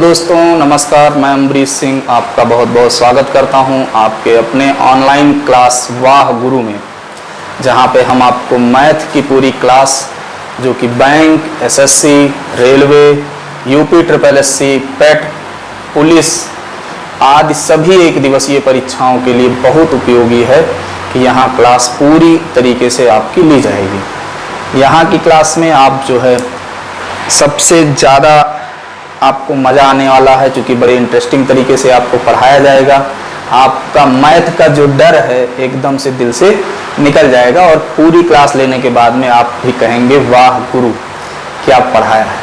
दोस्तों, नमस्कार। मैं अमरीश सिंह आपका बहुत बहुत स्वागत करता हूं आपके अपने ऑनलाइन क्लास वाह गुरु में, जहां पे हम आपको मैथ की पूरी क्लास जो कि bank, SSC, railway, UP SSSC, पेट, पुलिस आदि सभी एक दिवसीय परीक्षाओं के लिए बहुत उपयोगी है कि यहाँ क्लास पूरी तरीके से आपकी ली जाएगी। यहाँ की क्लास में आप जो है सबसे ज़्यादा आपको मज़ा आने वाला है, क्योंकि बड़े इंटरेस्टिंग तरीके से आपको पढ़ाया जाएगा। आपका मैथ का जो डर है एकदम से दिल से निकल जाएगा और पूरी क्लास लेने के बाद में आप भी कहेंगे वाह गुरु क्या पढ़ाया है।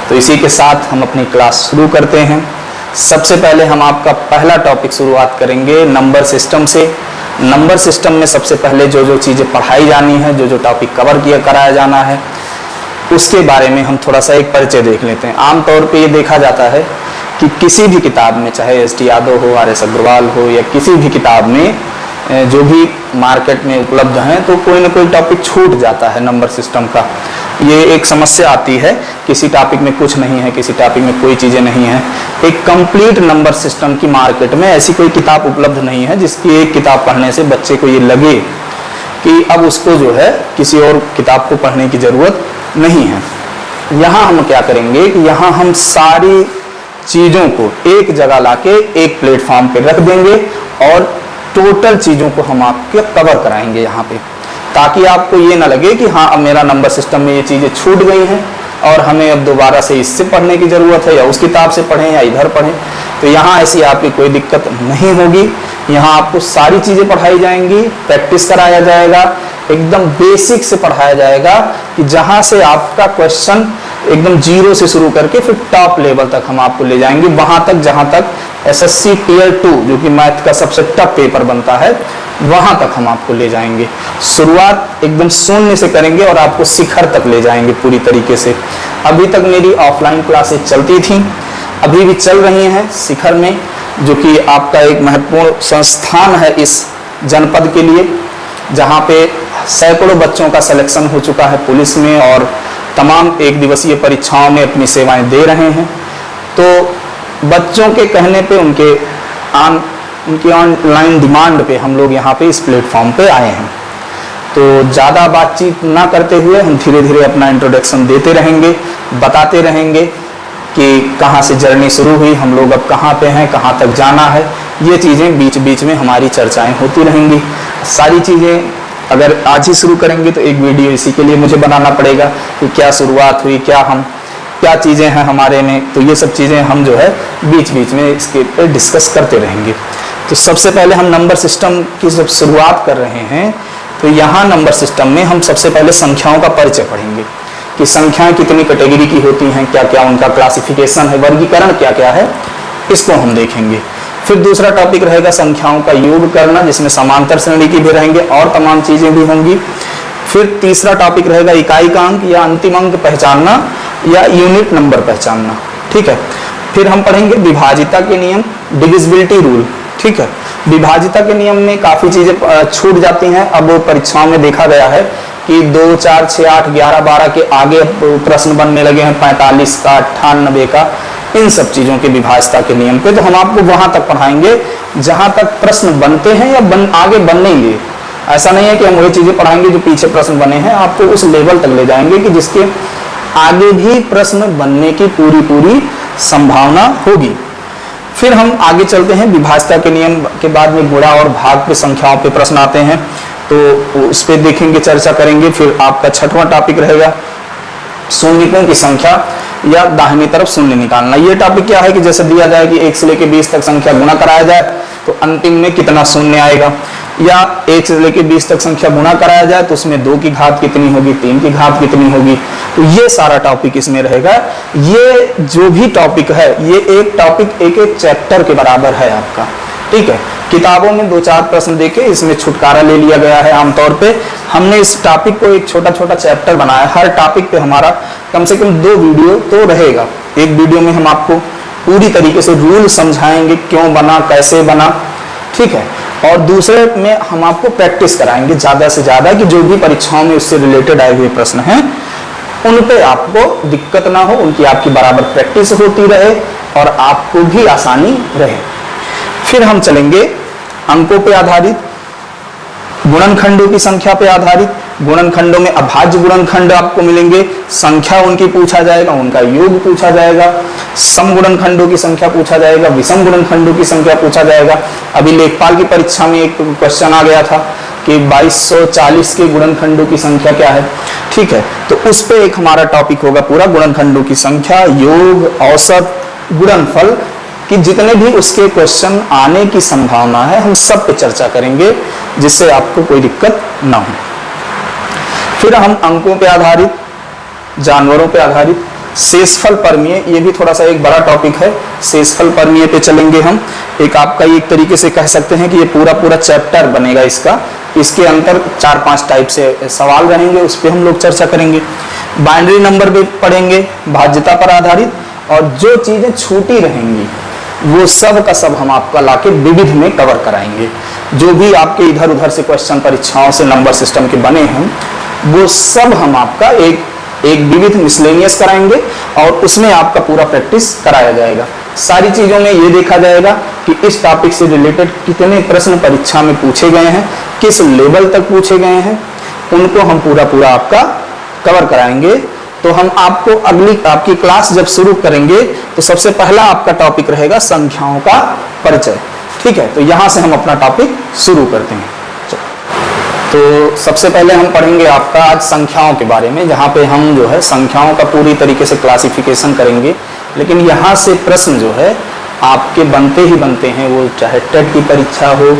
तो इसी के साथ हम अपनी क्लास शुरू करते हैं। सबसे पहले हम आपका पहला टॉपिक शुरुआत करेंगे नंबर सिस्टम से। नंबर सिस्टम में सबसे पहले जो जो चीज़ें पढ़ाई जानी है, जो जो टॉपिक कवर कराया जाना है, उसके बारे में हम थोड़ा सा एक परिचय देख लेते हैं। आमतौर पे ये देखा जाता है कि किसी भी किताब में, चाहे ST यादव हो, RS अग्रवाल हो, या किसी भी किताब में जो भी मार्केट में उपलब्ध हैं, तो कोई ना कोई टॉपिक छूट जाता है नंबर सिस्टम का। ये एक समस्या आती है, किसी टॉपिक में कुछ नहीं है, किसी टॉपिक में कोई चीज़ें नहीं है। एक कंप्लीट नंबर सिस्टम की मार्केट में ऐसी कोई किताब उपलब्ध नहीं है जिसकी एक किताब पढ़ने से बच्चे को ये लगे कि अब उसको जो है किसी और किताब को पढ़ने की ज़रूरत नहीं है। यहाँ हम क्या करेंगे कि यहाँ हम सारी चीज़ों को एक जगह लाके एक प्लेटफॉर्म पे रख देंगे और टोटल चीज़ों को हम आपके कवर कराएंगे यहाँ पे, ताकि आपको ये ना लगे कि हाँ अब मेरा नंबर सिस्टम में ये चीज़ें छूट गई हैं और हमें अब दोबारा से इससे पढ़ने की ज़रूरत है, या उस किताब से पढ़ें या इधर पढ़ें। तो यहाँ ऐसी आपकी कोई दिक्कत नहीं होगी। यहाँ आपको सारी चीज़ें पढ़ाई जाएंगी, प्रैक्टिस कराया जाएगा, एकदम बेसिक से पढ़ाया जाएगा कि जहाँ से आपका क्वेश्चन एकदम जीरो से शुरू करके फिर टॉप लेवल तक हम आपको ले जाएंगे, वहाँ तक जहाँ तक SSC Tier 2 जो कि मैथ का सबसे टफ पेपर बनता है, वहाँ तक हम आपको ले जाएंगे। शुरुआत एकदम शून्य से करेंगे और आपको शिखर तक ले जाएंगे पूरी तरीके से। अभी तक मेरी ऑफलाइन क्लासेस चलती थी, अभी भी चल रही हैं शिखर में, जो कि आपका एक महत्वपूर्ण संस्थान है इस जनपद के लिए, जहाँ पे सैकड़ों बच्चों का सिलेक्शन हो चुका है पुलिस में और तमाम एक दिवसीय परीक्षाओं में अपनी सेवाएं दे रहे हैं। तो बच्चों के कहने पे, उनकी ऑनलाइन डिमांड पे हम लोग यहाँ पे इस प्लेटफॉर्म पे आए हैं। तो ज़्यादा बातचीत ना करते हुए हम धीरे धीरे अपना इंट्रोडक्शन देते रहेंगे, बताते रहेंगे कि कहाँ से जर्नी शुरू हुई, हम लोग अब कहाँ पे हैं, कहाँ तक जाना है। ये चीज़ें बीच बीच में हमारी चर्चाएं होती रहेंगी। सारी चीज़ें अगर आज ही शुरू करेंगे तो एक वीडियो इसी के लिए मुझे बनाना पड़ेगा कि क्या शुरुआत हुई, क्या चीज़ें हैं हमारे में। तो ये सब चीज़ें हम जो है बीच बीच में इसके पर डिस्कस करते रहेंगे। तो सबसे पहले हम नंबर सिस्टम की जब शुरुआत कर रहे हैं, तो यहाँ नंबर सिस्टम में हम सबसे पहले संख्याओं का परिचय पढ़ेंगे कि संख्याएं कितनी कैटेगरी की होती हैं, क्या क्या उनका क्लासिफिकेशन है, वर्गीकरण क्या क्या है, इसको हम देखेंगे। फिर दूसरा टॉपिक रहेगा संख्याओं का योग करना, जिसमें समांतर श्रेणी की भी रहेंगे और तमाम चीज़ें भी होंगी। फिर तीसरा टॉपिक रहेगा इकाई का अंक या अंतिम अंक पहचानना या यूनिट नंबर पहचानना, ठीक है। फिर हम पढ़ेंगे विभाजिता के नियम, डिविजिबिलिटी रूल, ठीक है। विभाजिता के नियम में काफ़ी चीज़ें छूट जाती हैं। अब परीक्षाओं में देखा गया है कि 2, 4, 6, 8, 11, 12 के आगे प्रश्न बनने लगे हैं, 45 का, 98 का, इन सब चीज़ों के विभाजिता के नियम पे। तो हम आपको वहाँ तक पढ़ाएंगे जहाँ तक प्रश्न बनते हैं या आगे बनेंगे। ऐसा नहीं है कि हम वही चीज़ें पढ़ाएंगे जो पीछे प्रश्न बने हैं, आपको उस लेवल तक ले जाएंगे कि जिसके आगे भी प्रश्न बनने की पूरी संभावना होगी। फिर हम आगे चलते हैं, विभाजिता के नियम के बाद में गुणा और भाग पे संख्याओं पे प्रश्न आते हैं, तो उस पर देखेंगे, चर्चा करेंगे। फिर आपका छठवां टॉपिक रहेगा शून्यकों की संख्या या दाहिनी तरफ शून्य निकालना। ये टॉपिक क्या है कि जैसे दिया जाए कि 1 से लेकर 20 तक संख्या गुणा कराया जाए तो अंतिम में कितना शून्य आएगा, या 1 से लेकर 20 तक संख्या गुणा कराया जाए तो उसमें 2 की घात कितनी होगी, 3 की घात कितनी होगी। तो ये सारा टॉपिक इसमें रहेगा। ये जो भी टॉपिक है, ये एक टॉपिक एक चैप्टर के बराबर है आपका, ठीक है। किताबों में 2-4 प्रश्न देके इसमें छुटकारा ले लिया गया है। आमतौर पे हमने इस टॉपिक को एक छोटा छोटा चैप्टर बनाया। हर टॉपिक पे हमारा कम से कम 2 वीडियो तो रहेगा। एक वीडियो में हम आपको पूरी तरीके से रूल समझाएंगे, क्यों बना, कैसे बना, ठीक है। और दूसरे में हम आपको प्रैक्टिस कराएंगे ज़्यादा से ज़्यादा कि जो भी परीक्षाओं में उससे रिलेटेड आए हुए प्रश्न हैं उन पे आपको दिक्कत ना हो, उनकी आपकी बराबर प्रैक्टिस होती रहे, और आपको भी आसानी रहे। फिर हम चलेंगे अंकों पे आधारित, गुणनखंडों की संख्या पे आधारित। गुणनखंडों में अभाज्य गुणनखंड आपको मिलेंगे, संख्या उनकी पूछा जाएगा, उनका योग पूछा जाएगा। सम गुणनखंडों की संख्या पूछा जाएगा, विषम गुणनखंडों की संख्या पूछा जाएगा। अभी लेखपाल की परीक्षा में एक क्वेश्चन आ गया था कि 2240 के गुणनखंडों की संख्या क्या है। ठीक है, तो उस पे एक हमारा टॉपिक होगा पूरा, गुणनखंडों की संख्या, योग, औसत, गुणनफल कि जितने भी उसके क्वेश्चन आने की संभावना है हम सब पे चर्चा करेंगे, जिससे आपको कोई दिक्कत ना हो। फिर हम अंकों पे आधारित, जानवरों पे आधारित, शेषफल परमीय, ये भी थोड़ा सा एक बड़ा टॉपिक है। शेषफल परमीय पे चलेंगे हम। एक आपका एक तरीके से कह सकते हैं कि ये पूरा पूरा चैप्टर बनेगा इसका। इसके अंतर 4-5 टाइप से सवाल रहेंगे, उस पर हम लोग चर्चा करेंगे। बाइनरी नंबर पे पढ़ेंगे, भाज्यता पर आधारित, और जो चीजें छूटी रहेंगी वो सब का सब हम आपका लाके विविध में कवर कराएंगे। जो भी आपके इधर उधर से क्वेश्चन परीक्षाओं से नंबर सिस्टम के बने हैं वो सब हम आपका एक विविध मिसलेनियस कराएंगे और उसमें आपका पूरा प्रैक्टिस कराया जाएगा। सारी चीजों में ये देखा जाएगा कि इस टॉपिक से रिलेटेड कितने प्रश्न परीक्षा में पूछे गए हैं, किस लेवल तक पूछे गए हैं, उनको हम पूरा आपका कवर कराएंगे। तो हम आपको अगली आपकी क्लास जब शुरू करेंगे तो सबसे पहला आपका टॉपिक रहेगा संख्याओं का परिचय। ठीक है, तो यहां से हम अपना टॉपिक शुरू करते हैं। तो सबसे पहले हम पढ़ेंगे आपका आज संख्याओं के बारे में, जहां पे हम जो है संख्याओं का पूरी तरीके से क्लासिफिकेशन करेंगे। लेकिन यहाँ से प्रश्न जो है आपके बनते ही बनते हैं, वो चाहे टेट की परीक्षा हो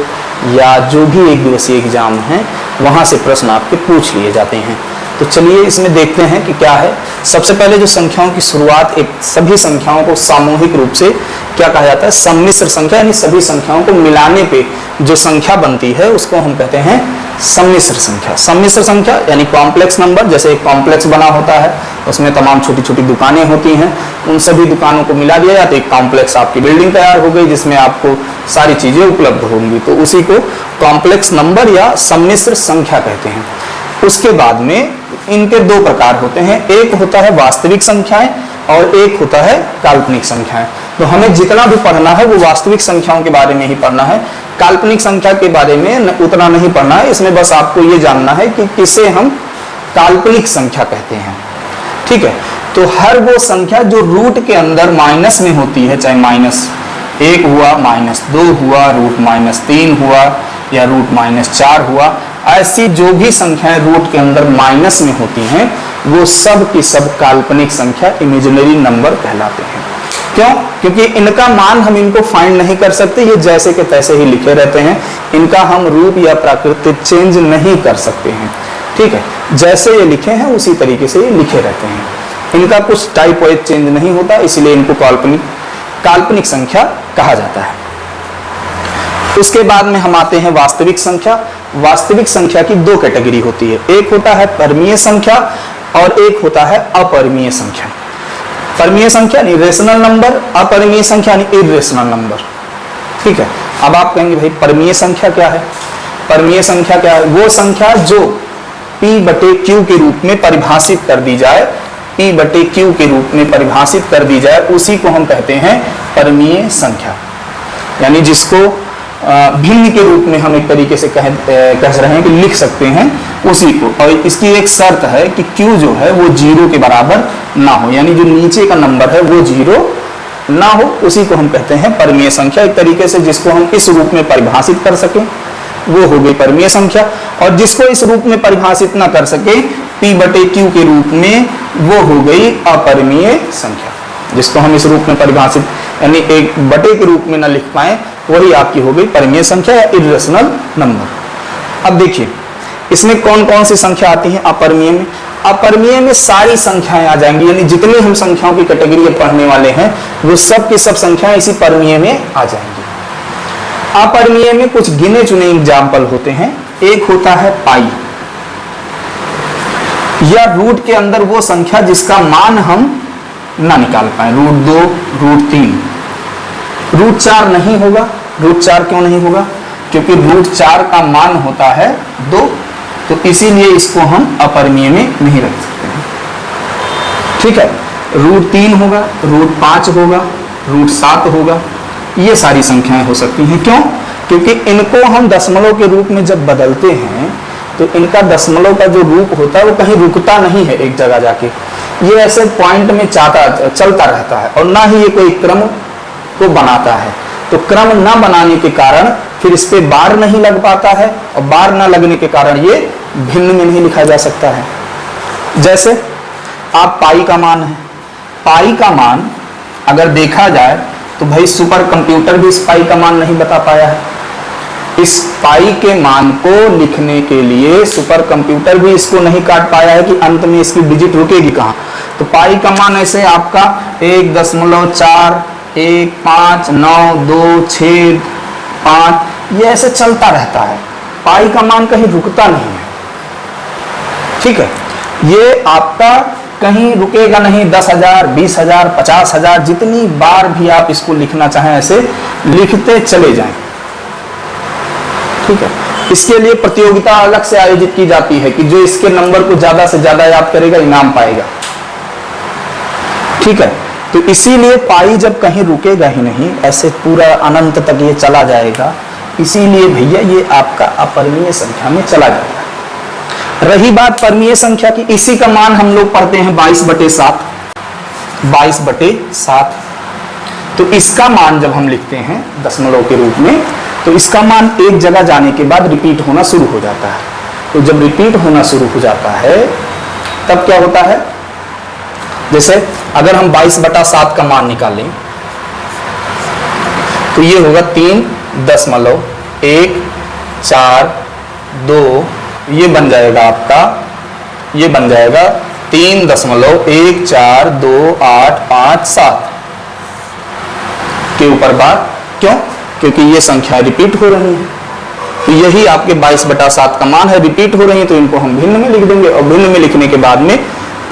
या जो भी एक दिवसीय एग्जाम है, वहां से प्रश्न आपके पूछ लिए जाते हैं। तो चलिए इसमें देखते हैं कि क्या है। सबसे पहले जो संख्याओं की शुरुआत, एक सभी संख्याओं को सामूहिक रूप से क्या कहा जाता है, सम्मिश्र संख्या, यानी सभी संख्याओं को मिलाने पे जो संख्या बनती है उसको हम कहते हैं सम्मिश्र संख्या। सम्मिश्र संख्या यानी कॉम्प्लेक्स नंबर, जैसे एक कॉम्प्लेक्स बना होता है उसमें तमाम छोटी छोटी दुकानें होती हैं, उन सभी दुकानों को मिला दिया जाता है, एक कॉम्प्लेक्स आपकी बिल्डिंग तैयार हो गई जिसमें आपको सारी चीजें उपलब्ध होंगी, तो उसी को कॉम्प्लेक्स नंबर या सम्मिश्र संख्या कहते हैं। उसके बाद में इनके दो प्रकार होते हैं, एक होता है वास्तविक संख्याएं और एक होता है काल्पनिक संख्याएं। तो हमें जितना भी पढ़ना है वो वास्तविक संख्याओं के बारे में ही पढ़ना है, काल्पनिक संख्या के बारे में उतना नहीं पढ़ना है। इसमें बस आपको ये जानना है कि किसे हम काल्पनिक संख्या कहते हैं। ठीक है, तो हर वो संख्या जो रूट के अंदर माइनस में होती है, चाहे -1 हुआ, -2 हुआ, √-3 हुआ या √-4 हुआ, ऐसी जो भी संख्याएं रूट के अंदर माइनस में होती हैं वो सब की सब काल्पनिक संख्या, इमेजिनरी नंबर कहलाते हैं। क्यों? क्योंकि इनका मान हम इनको फाइंड नहीं कर सकते, ये जैसे के तैसे ही लिखे रहते हैं, इनका हम रूप या प्राकृतिक चेंज नहीं कर सकते हैं। ठीक है, जैसे ये लिखे हैं उसी तरीके से ये लिखे रहते हैं, इनका कुछ टाइप वाइज चेंज नहीं होता, इसलिए इनको काल्पनिक संख्या कहा जाता है। उसके बाद में हम आते हैं वास्तविक संख्या। वास्तविक संख्या की दो कैटेगरी होती है, एक होता है परमीय संख्या और एक होता है अपरिमेय संख्या। परमीय संख्या यानी रेशनल नंबर, अपरिमेय संख्या यानी इर्रेशनल नंबर। ठीक है, अब आप कहेंगे भाई परमीय संख्या क्या है? परमीय संख्या क्या है? वो संख्या जो P/Q के रूप में परिभाषित कर दी जाए, P/Q के रूप में परिभाषित कर दी जाए, उसी को हम कहते हैं परमीय संख्या। यानी जिसको भिन्न के रूप में हम एक तरीके से कह रहे हैं कि लिख सकते हैं उसी को। और इसकी एक शर्त है कि Q जो है वो 0 के बराबर ना हो, यानी जो नीचे का नंबर है वो 0 ना हो, उसी को हम कहते हैं परमीय संख्या। एक तरीके से जिसको हम इस रूप में परिभाषित कर सकें वो हो गई परमीय संख्या, और जिसको इस रूप में परिभाषित ना कर सके P/Q के रूप में, वो हो गई अपरिमेय संख्या। जिसको हम इस रूप में परिभाषित यानी एक बटे के रूप में ना लिख पाए, वही आपकी हो गई परमीय संख्या या इर्रेशनल नंबर। अब देखिए इसमें कौन कौन सी संख्या आती है अपरिमेय में। अपरिमेय में सारी संख्याएं आ जाएंगी, यानी जितनी हम संख्याओं की कैटेगरी पढ़ने वाले हैं वो सब की सब संख्याएं इसी परमीय में आ जाएंगी। अपरिमेय में कुछ गिने चुने एग्जाम्पल होते हैं। एक होता है पाई, या रूट के अंदर वो संख्या जिसका मान हम ना निकाल पाए, √2, √3, √4 नहीं होगा। √4 क्यों नहीं होगा? क्योंकि √4 का मान होता है 2, तो इसीलिए इसको हम अपरिमेय में नहीं रख सकते हैं। ठीक है, √3 होगा, √5 होगा, √7 होगा। ये सारी संख्याएं हो सकती हैं। क्यों? क्योंकि इनको हम दशमलव के रूप में जब बदलते हैं तो इनका दशमलव का जो रूप होता है वो कहीं रुकता नहीं है एक जगह जाके, ये ऐसे पॉइंट में चलता रहता है और ना ही ये कोई क्रम को बनाता है। तो क्रम ना बनाने के कारण फिर इस पे बार नहीं लग पाता है और बार ना लगने के कारण ये भिन्न में नहीं लिखा जा सकता है। जैसे आप पाई का मान है, पाई का मान अगर देखा जाए तो भाई सुपर कंप्यूटर भी इस पाई का मान नहीं बता पाया है। इस पाई के मान को लिखने के लिए सुपर कंप्यूटर भी इसको नहीं काट पाया है कि अंत में इसकी डिजिट रुकेगी कहाँ। तो पाई का मान ऐसे आपका 1.4159265 ये ऐसे चलता रहता है। पाई का मान कहीं रुकता नहीं है, ठीक है। ये आपका कहीं रुकेगा नहीं। 10,000 20,000 50,000 जितनी बार भी आप इसको लिखना चाहें ऐसे लिखते चले जाएं, ठीक है। इसके लिए प्रतियोगिता अलग से आयोजित की जाती है कि जो इसके नंबर को ज्यादा से ज्यादा याद करेगा इनाम पाएगा, ठीक है। तो इसीलिए पाई जब कहीं रुकेगा ही नहीं, ऐसे पूरा अनंत तक ये चला जाएगा, इसीलिए भैया ये आपका अपरिमेय संख्या में चला जाएगा। रही बात परमीय संख्या की, इसी का मान हम लोग पढ़ते हैं 22/7। 22/7 तो इसका मान जब हम लिखते हैं दशमलव के रूप में तो इसका मान एक जगह जाने के बाद रिपीट होना शुरू हो जाता है। तो जब रिपीट होना शुरू हो जाता है तब क्या होता है, जैसे अगर हम 22/7 का मान निकालें तो ये होगा 3.142, ये बन जाएगा आपका, ये बन जाएगा 3.1428557 के ऊपर बार। क्यों? क्योंकि ये संख्या रिपीट हो रही है। तो यही आपके 22/7 का मान है, रिपीट हो रही है, तो इनको हम भिन्न में लिख देंगे और भिन्न में लिखने के बाद में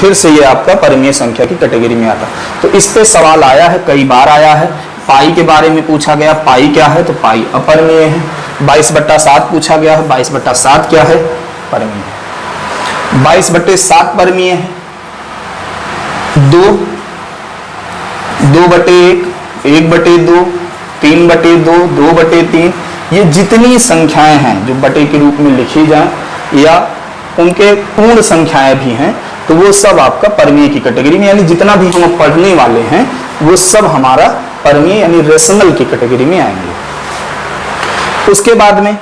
फिर से ये आपका परिमेय संख्या की कैटेगरी में आता। तो इस पे सवाल आया है, कई बार आया है। पाई के बारे में पूछा गया, पाई क्या है, तो पाई अपरिमेय है। 22/7 पूछा गया है, 22/7 क्या है, परिमेय है। 22/7 परिमेय है। 2/1, 1/2, 3/2, 2/3, ये जितनी संख्याएं हैं जो बटे के रूप में लिखी जाए या उनके पूर्ण संख्याएं भी हैं तो वो सब आपका परिमेय की कैटेगरी में, यानी जितना भी हम पढ़ने वाले हैं वो सब हमारा परिमेय यानी रेशनल की कैटेगरी में आएंगे। उसके बाद में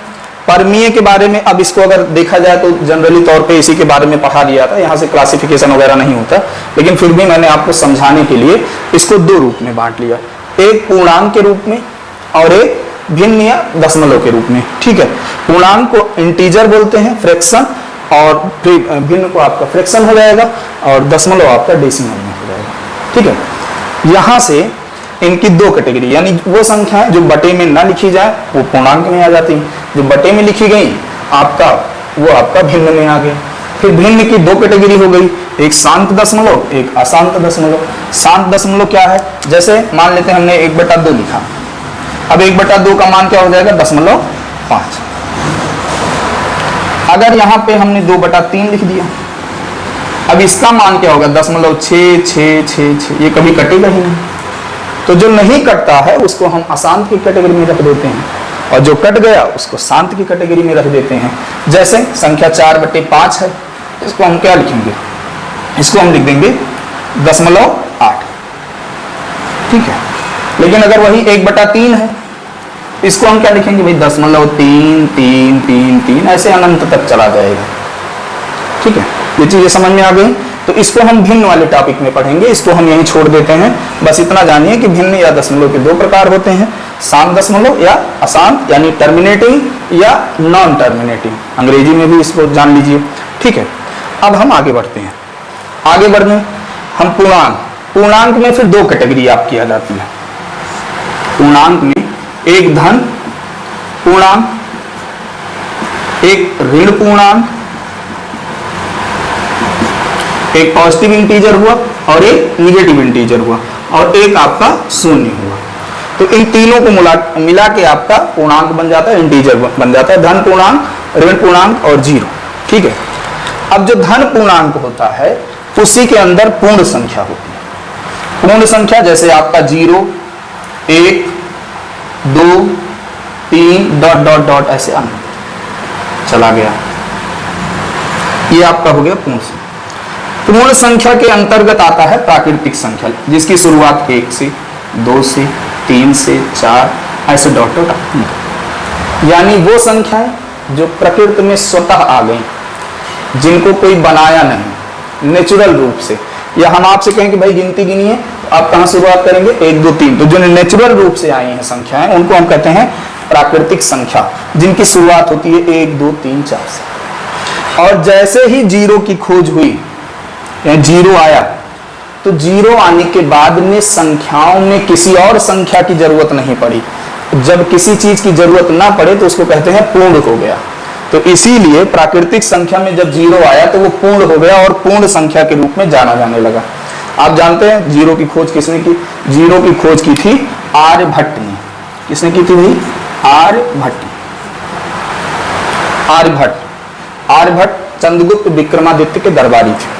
परिमेय के बारे में, अब इसको अगर देखा जाए तो जनरली तौर पे इसी के बारे में पढ़ा दिया था, यहाँ से क्लासिफिकेशन वगैरह नहीं होता, लेकिन फिर भी मैंने आपको समझाने के लिए इसको दो रूप में बांट लिया, एक पूर्णांक के रूप में और एक भिन्न या दशमलव के रूप में, ठीक है। पूर्णांक को इंटीजर बोलते हैं, फ्रैक्शन, और भिन्न को आपका फ्रैक्शन हो जाएगा और दशमलव आपका डेसिमल में हो जाएगा, ठीक है। यहाँ से इनकी दो कैटेगरी, यानी वो संख्याएं जो बटे में ना लिखी जाए वो पूर्णांक में आ जाती हैं, जो बटे में लिखी गई आपका वो आपका भिन्न में आ गया। फिर भिन्न की दो कैटेगरी हो गई, एक शांत दशमलव, एक अशांत दशमलव। शांत दशमलव क्या है, जैसे मान लेते हैं हमने 1/2 लिखा, अब 1/2 का मान क्या हो जाएगा, 0.5। अगर यहाँ पे हमने 2/3 लिख दिया, अब इसका मान क्या होगा, 0.6666, ये कभी कटेगा ही नहीं। तो जो नहीं कटता है उसको हम अशांत की कैटेगरी में रख देते हैं और जो कट गया उसको शांत की कैटेगरी में रख देते हैं। जैसे संख्या 4/5 है, इसको हम क्या लिखेंगे, इसको हम लिख देंगे 0.8, ठीक है। लेकिन अगर वही 1/3 है, इसको हम क्या लिखेंगे भाई, 0.3333, ऐसे अनंत तक चला जाएगा, ठीक है। ये चीजें समझ में आ गई। तो इसको हम भिन्न वाले टॉपिक में पढ़ेंगे, इसको हम यहीं छोड़ देते हैं। बस इतना जानिए कि भिन्न या दशमलव के दो प्रकार होते हैं, शांत दशमलव या अशांत, यानी टर्मिनेटिंग या नॉन टर्मिनेटिंग, अंग्रेजी में भी इसको जान लीजिए, ठीक है। अब हम आगे बढ़ते हैं। आगे बढ़ने हम पूर्णांक, पूर्णांक में फिर दो कैटेगरी आपकी आ जाती है। पूर्णांक में एक धन पूर्णांक, एक ऋण पूर्णांक, एक पॉजिटिव इंटीजर हुआ और एक निगेटिव इंटीजर हुआ और एक आपका शून्य हुआ। तो इन तीनों को मिला के आपका पूर्णांक बन जाता है, इंटीजर बन जाता है, धन पूर्णांक, ऋण पूर्णांक और जीरो, ठीक है। अब जो धन पूर्णांक होता है उसी के अंदर पूर्ण संख्या होती है। पूर्ण संख्या जैसे आपका 0, 1 2 3 डॉट डॉट डॉट ऐसे आना चला गया। ये आपका हो गया पूर्ण संख्या। पूर्ण संख्या के अंतर्गत आता है प्राकृतिक संख्या, जिसकी शुरुआत 1 से 2 से 3 से 4 ऐसे डॉट डॉट आती है। यानी वो संख्याएं जो प्रकृति में स्वतः आ गई, जिनको कोई बनाया नहीं, नेचुरल रूप से। या हम आपसे कहें कि भाई गिनती गिनिए, तो आप कहां शुरुआत करेंगे? 1 2 3। तो जो नेचुरल रूप से आई हैं संख्याएं, उनको हम कहते हैं प्राकृतिक संख्या, जिनकी शुरुआत होती है 1 2 3 4 से। और जैसे ही जीरो की खोज हुई, या जीरो आया, तो जीरो आने के बाद में संख्याओं में किसी और संख्या की जरूरत नहीं पड़ी। जब किसी चीज की जरूरत ना पड़े तो उसको कहते हैं पूर्ण हो गया। तो इसीलिए प्राकृतिक संख्या में जब जीरो आया तो वो पूर्ण हो गया और पूर्ण संख्या के रूप में जाना जाने लगा। आप जानते हैं जीरो की खोज किसने की? जीरो की खोज की थी आर्यभट्ट ने। किसने की थी भाई? आर्यभट्ट। आर्यभट्ट चंद्रगुप्त विक्रमादित्य के दरबारी थे।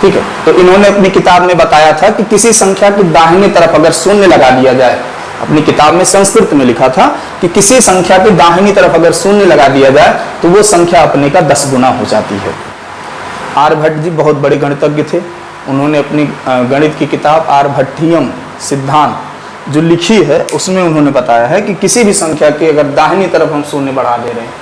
ठीक है, तो इन्होंने अपनी किताब में बताया था कि किसी संख्या की दाहिनी तरफ अगर शून्य लगा दिया जाए, अपनी किताब में संस्कृत में लिखा था कि किसी संख्या की दाहिनी तरफ अगर शून्य लगा दिया जाए तो वो संख्या अपने का 10 गुना हो जाती है। आर्यभट्ट जी बहुत बड़े गणितज्ञ थे। उन्होंने अपनी गणित की किताब आर्यभट्टीयम सिद्धांत जो लिखी है, उसमें उन्होंने बताया है कि किसी भी संख्या की अगर दाहिनी तरफ हम शून्य बढ़ा दे रहे हैं,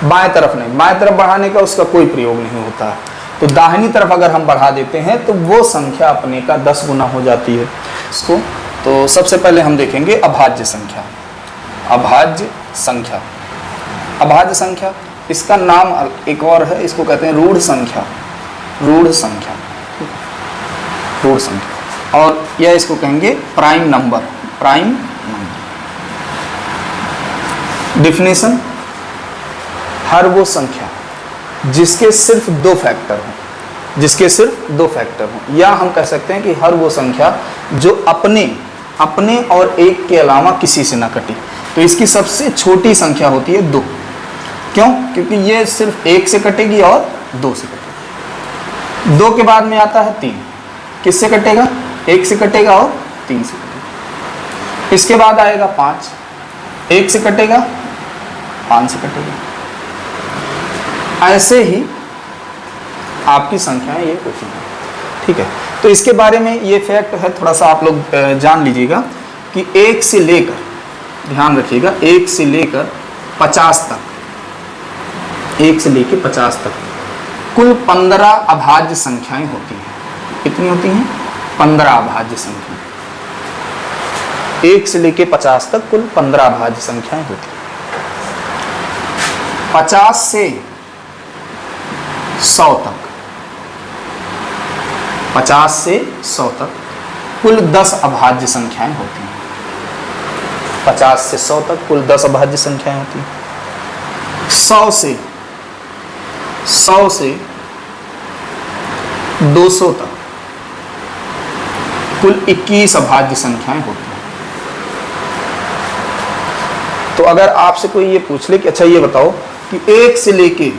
बाएं तरफ नहीं, बाएं तरफ बढ़ाने का उसका कोई प्रयोग नहीं होता है, तो दाहिनी तरफ अगर हम बढ़ा देते हैं तो वो संख्या अपने का 10 गुना हो जाती है। इसको तो सबसे पहले हम देखेंगे अभाज्य संख्या। अभाज्य संख्या, अभाज्य संख्या, इसका नाम एक और है, इसको कहते हैं रूढ़ संख्या। रूढ़ संख्या, रूढ़ संख्या, और यह इसको कहेंगे prime number. Prime number definition, हर वो संख्या जिसके सिर्फ 2 फैक्टर हों, जिसके सिर्फ 2 फैक्टर हों, या हम कह सकते हैं कि हर वो संख्या जो अपने और एक के अलावा किसी से ना कटे। तो इसकी सबसे छोटी संख्या होती है 2। क्यों? क्योंकि ये सिर्फ 1 से कटेगी और 2 से कटेगी। 2 के बाद में आता है 3, किससे कटेगा? 1 से कटेगा और 3 से कटेगा। इसके बाद आएगा 5, 1 से कटेगा, 5 से कटेगा। ऐसे ही आपकी संख्याएं ये होती हैं। ठीक है, तो इसके बारे में ये फैक्ट है, थोड़ा सा आप लोग जान लीजिएगा कि 1 से लेकर, ध्यान रखिएगा, 1 से लेकर 50 तक, 1 से लेकर 50 तक कुल 15 अभाज्य संख्याएं होती हैं। कितनी होती हैं? 15 अभाज्य संख्या। 1 से लेकर 50 तक कुल 15 अभाज्य संख्याएं होती हैं। 50 से 100 तक, 50 से 100 तक कुल 10 अभाज्य संख्याएं होती हैं। 50 से 100 तक कुल 10 अभाज्य संख्याएं होती हैं। 100 से 200 तक कुल 21 अभाज्य संख्याएं होती हैं। तो अगर आपसे कोई ये पूछ ले कि अच्छा ये बताओ कि 1 से लेके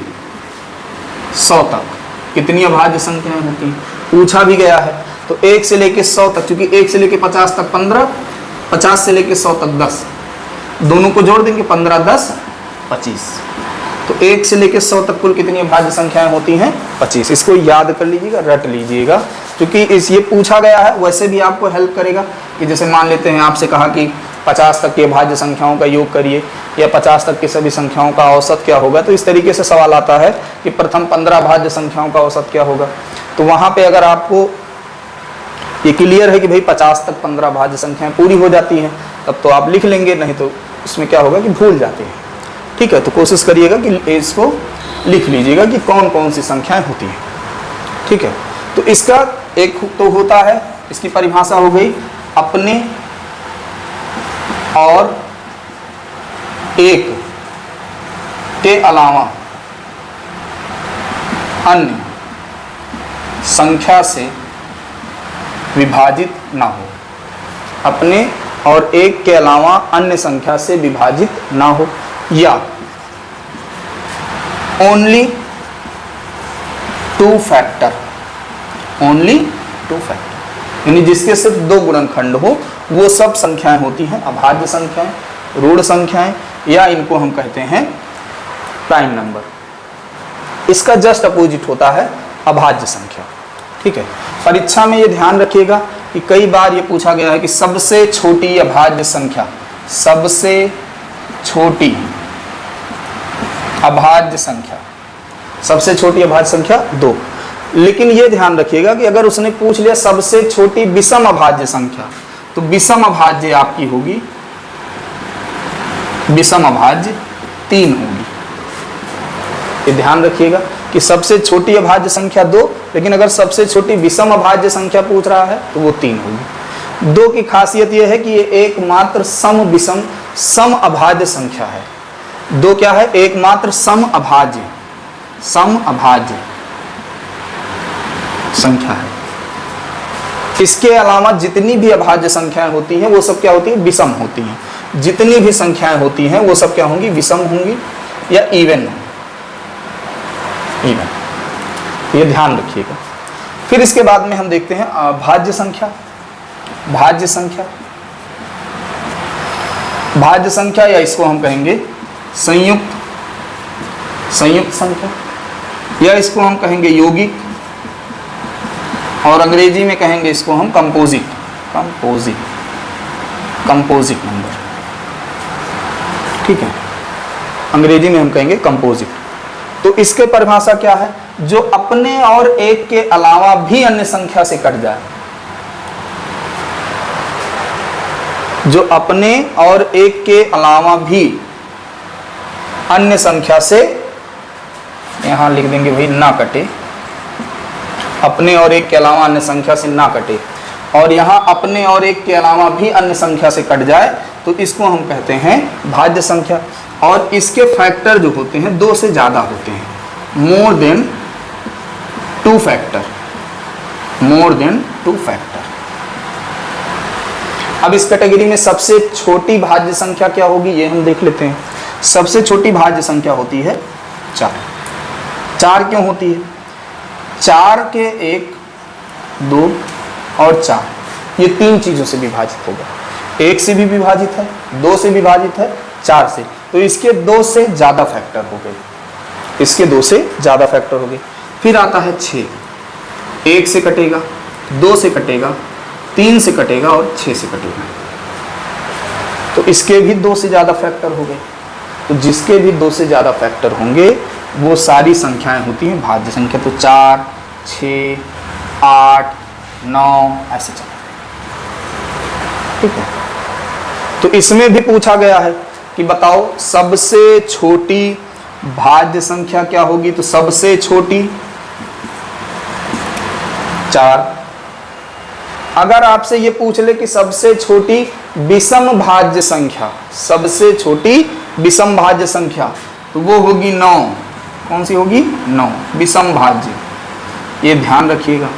100 तक कितनी अभाज्य संख्याएं होती हैं, पूछा भी गया है। तो 1 से लेके 100 तक, क्योंकि 1 से लेके 50 तक 15, 50 से लेके 100 तक 10, दोनों को जोड़ देंगे 15 10 25। तो 1 से लेके 100 तक कुल कितनी अभाज्य संख्याएं होती हैं? 25। इसको याद कर लीजिएगा, रट लीजिएगा, क्योंकि ये पूछा गया है। वैसे भी आपको हेल्प करेगा कि जैसे मान लेते हैं आपसे कहा कि 50 तक की अभाज्य संख्याओं का योग करिए, या 50 तक की सभी संख्याओं का औसत क्या होगा। तो इस तरीके से सवाल आता है कि प्रथम 15 अभाज्य संख्याओं का औसत क्या होगा। तो वहाँ पे अगर आपको ये क्लियर है कि भाई 50 तक 15 अभाज्य संख्याएं पूरी हो जाती हैं, तब तो आप लिख लेंगे, नहीं तो उसमें क्या होगा कि भूल जाते हैं। ठीक है, तो कोशिश करिएगा कि इसको लिख लीजिएगा कि कौन कौन सी संख्याएं होती हैं। ठीक है, तो इसका एक तो होता है, इसकी परिभाषा हो गई अपने और एक के अलावा अन्य संख्या से विभाजित ना हो। अपने और एक के अलावा अन्य संख्या से विभाजित ना हो, या ओनली 2 फैक्टर, ओनली 2 फैक्टर, यानी जिसके सिर्फ 2 गुणनखंड हो वो सब संख्याएं होती हैं अभाज्य संख्याएं, ऋण संख्याएं, या इनको हम कहते हैं प्राइम नंबर। इसका जस्ट अपोजिट होता है अभाज्य संख्या। ठीक है, परीक्षा में ये ध्यान रखिएगा कि कई बार ये पूछा गया है कि सबसे छोटी अभाज्य संख्या, सबसे छोटी अभाज्य संख्या, सबसे छोटी अभाज्य संख्या 2। लेकिन ये ध्यान रखिएगा कि अगर उसने पूछ लिया सबसे छोटी विषम अभाज्य संख्या, तो विषम अभाज्य आपकी होगी, विषम अभाज्य 3 होगी। ये ध्यान रखिएगा कि सबसे छोटी अभाज्य संख्या 2, लेकिन अगर सबसे छोटी विषम अभाज्य संख्या पूछ रहा है तो वो 3 होगी। 2 की खासियत यह है कि ये एकमात्र सम विषम सम अभाज्य संख्या है। 2 क्या है? एकमात्र सम अभाज्य संख्या है। इसके अलावा जितनी भी अभाज्य संख्याएं होती हैं वो सब क्या होती है? विषम होती हैं। जितनी भी संख्याएं होती हैं वो सब क्या होंगी? विषम होंगी या इवन। ये ध्यान रखिएगा। फिर इसके बाद में हम देखते हैं भाज्य संख्या। भाज्य संख्या या इसको हम कहेंगे संयुक्त संख्या, या इसको हम कहेंगे यौगिक, और अंग्रेजी में कहेंगे इसको हम कंपोजिट नंबर। ठीक है, अंग्रेजी में हम कहेंगे कंपोजिट। तो इसके परिभाषा क्या है? जो अपने और एक के अलावा भी अन्य संख्या से कट जाए, जो अपने और एक के अलावा भी अन्य संख्या से, यहां लिख देंगे भाई ना कटे, अपने और एक के अलावा अन्य संख्या से ना कटे, और यहां अपने और एक के अलावा भी अन्य संख्या से कट जाए, तो इसको हम कहते हैं भाज्य संख्या। और इसके फैक्टर जो होते हैं 2 से ज्यादा होते हैं, मोर देन 2 फैक्टर। अब इस कैटेगरी में सबसे छोटी भाज्य संख्या क्या होगी ये हम देख लेते हैं। सबसे छोटी भाज्य संख्या होती है 4। 4 क्यों होती है? 4 के 1, 2 और 4 ये 3 चीजों से विभाजित होगा। 1 से भी विभाजित है, 2 से विभाजित है, 4 से, तो इसके 2 से ज्यादा फैक्टर हो गए, इसके 2 से ज्यादा फैक्टर हो गए। फिर आता है 6, 1 से कटेगा, 2 से कटेगा, 3 से कटेगा और 6 से कटेगा, तो इसके भी 2 से ज्यादा फैक्टर हो गए। तो जिसके भी 2 से ज्यादा फैक्टर होंगे वो सारी संख्याएं होती हैं भाज्य संख्या। तो 4, 6, 8, 9 ऐसे चलते हैं। ठीक है, तो इसमें भी पूछा गया है कि बताओ सबसे छोटी भाज्य संख्या क्या होगी? तो सबसे छोटी 4। अगर आपसे ये पूछ ले कि सबसे छोटी विषम भाज्य संख्या, सबसे छोटी विषम भाज्य संख्या, तो वो होगी 9। कौन सी होगी? 9 विषम भाज्य। ये ध्यान रखिएगा।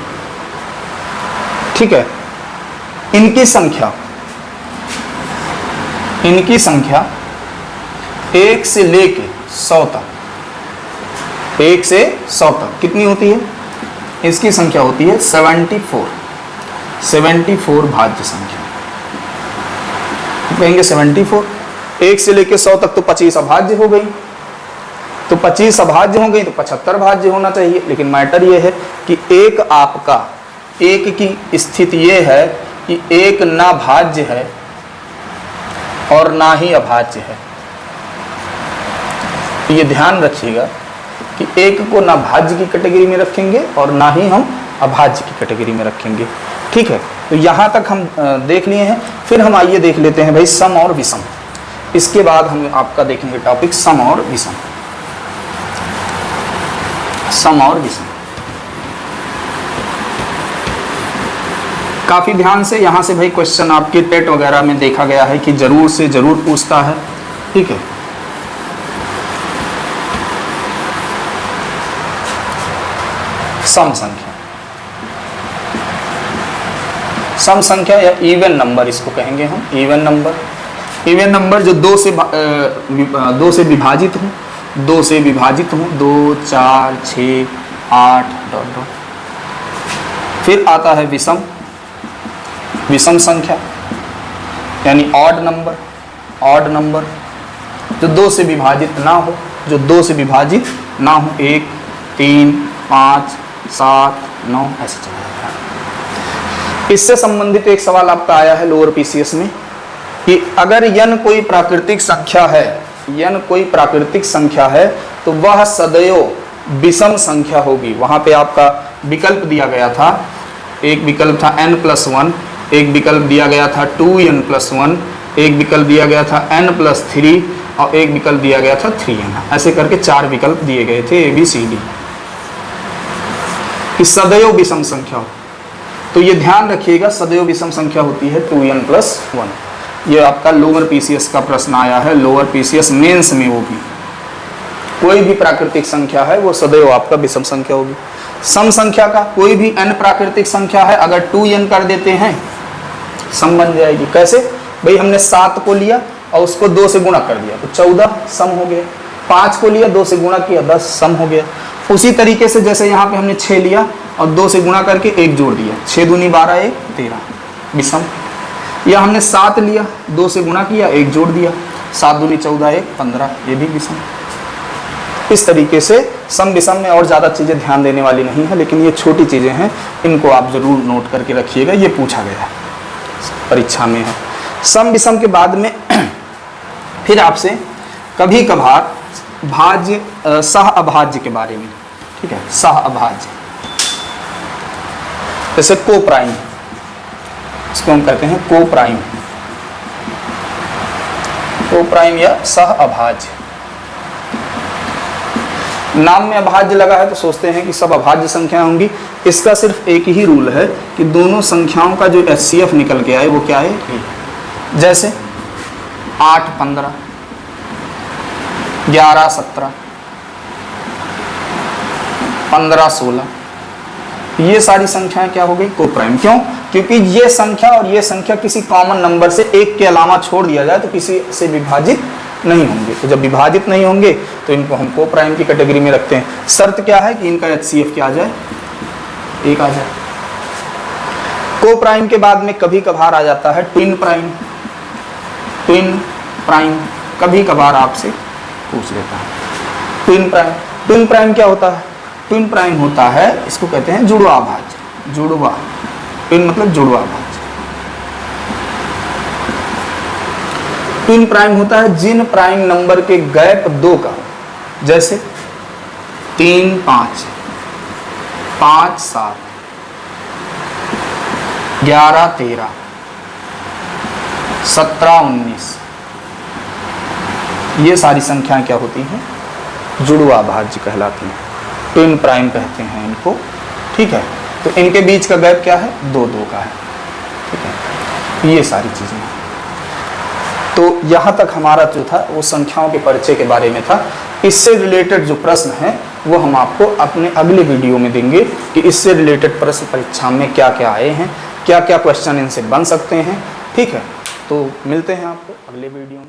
ठीक है, इनकी संख्या 1 से लेके 100 तक, 1 से 100 तक कितनी होती है? इसकी संख्या होती है 74 भाज्य संख्या। कहेंगे 74, 1 से लेके 100 तक तो 25 अभाज्य हो गई, तो 25 अभाज्य हो गई तो 75 भाज्य होना चाहिए। लेकिन मैटर ये है कि एक आपका, एक की स्थिति ये है कि एक ना भाज्य है और ना ही अभाज्य है। ये ध्यान रखिएगा कि एक को ना भाज्य की कैटेगरी में रखेंगे और ना ही हम अभाज्य की कैटेगरी में रखेंगे। ठीक है, तो यहाँ तक हम देख लिए हैं। फिर हम आइए देख लेते हैं भाई सम और विषम। इसके बाद हम आपका देखेंगे टॉपिक सम और विषम। सम और विषम काफी ध्यान से, यहाँ से भाई क्वेश्चन आपके टेट वगैरह में देखा गया है कि जरूर से जरूर पूछता है। ठीक है, सम संख्या, सम संख्या या इवन नंबर इसको कहेंगे हम। इवन नंबर जो 2 से विभाजित हो, 2 से विभाजित हो, 2, 4, 6, 8 ... फिर आता है विषम संख्या। यानी ऑड नंबर जो 2 से विभाजित ना हो, जो 2 से विभाजित ना हो, 1, 3, 5, 7, 9 ऐसे चला जाएगा। इससे संबंधित एक सवाल आपका आया है लोअर पीसीएस में कि अगर n कोई प्राकृतिक संख्या है तो वह सदैव विषम संख्या होगी। वहां पे आपका विकल्प दिया गया था, एक विकल्प था n+1, एक विकल्प दिया गया था 2n+1, एक विकल्प दिया गया था n+3 और एक विकल्प दिया गया था 3n। ऐसे करके 4 विकल्प दिए गए थे ABCD कि सदैव विषम संख्या हो। तो ये ध्यान रखिएगा, सदैव विषम संख्या होती है 2n+1। ये आपका लोअर पीसीएस का प्रश्न आया है, लोअर पीसीएस मेंस में। वो भी कोई भी प्राकृतिक संख्या है वो सदैव आपका विषम संख्या होगी। सम संख्या का कोई भी n प्राकृतिक संख्या है, अगर 2n कर देते हैं सम बन जाएगी। कैसे भाई, हमने 7 को लिया और उसको 2 से गुणा कर दिया तो 14 सम हो गया। 5 को लिया 2 से गुणा किया 10 सम हो गया। उसी तरीके से जैसे यहाँ पे हमने 6 लिया और 2 से गुणा करके 1 जोड़ दिया, 6 दूनी 12, 1 13 विषम। या हमने 7 लिया 2 से गुणा किया 1 जोड़ दिया, 7 दूनी 14, 1 15, ये भी विषम। इस तरीके से सम विषम में और ज़्यादा चीज़ें ध्यान देने वाली नहीं है, लेकिन ये छोटी चीज़ें हैं, इनको आप ज़रूर नोट करके रखिएगा, ये पूछा गया है परीक्षा में है। सम विषम के बाद में फिर आपसे कभी कभार भाज्य सह अभाज्य के बारे में, ठीक है, सह अभाज्य जैसे को प्राइम, इसको हम कहते हैं को प्राइम या सह अभाज्य। नाम में अभाज्य लगा है तो सोचते हैं कि सब अभाज्य संख्या होंगी। इसका सिर्फ एक ही रूल है कि दोनों संख्याओं का जो HCF निकल के आए वो क्या है। जैसे 8 15, 11 17, 15 16, ये सारी संख्याएं क्या हो गई, को प्राइम। क्यों? क्योंकि ये संख्या और ये संख्या किसी कॉमन नंबर से एक के अलावा छोड़ दिया जाए तो किसी से विभाजित नहीं होंगे। तो जब विभाजित नहीं होंगे तो इनको हम को प्राइम की कैटेगरी में रखते हैं। शर्त क्या है कि इनका HCF क्या आ जाए, 1 आ जाए। को प्राइम के बाद में कभी कभार आ जाता है ट्विन प्राइम, कभी कभार आपसे पूछ लेता है ट्विन प्राइम क्या होता है। ट्विन प्राइम होता है, इसको कहते हैं जुड़वा भाज्य। जुड़वा, ट्विन मतलब जुड़वा भाज्य। ट्विन प्राइम होता है जिन प्राइम नंबर के गैप 2 का हो, जैसे 3 5, 5 7, 11 13, 17 19, ये सारी संख्याएं क्या होती हैं, जुड़वा भाज्य कहलाती हैं। ट्विन प्राइम कहते हैं इनको, ठीक है। तो इनके बीच का गैप क्या है, 2 2 का है, ठीक है। ये सारी चीजें हैं। तो यहाँ तक हमारा जो था वो संख्याओं के परिचय के बारे में था। इससे रिलेटेड जो प्रश्न हैं वो हम आपको अपने अगले वीडियो में देंगे कि इससे रिलेटेड प्रश्न परीक्षा में क्या क्या आए हैं, क्या क्या क्वेश्चन इनसे बन सकते हैं, ठीक है। तो मिलते हैं आपको अगले वीडियो में।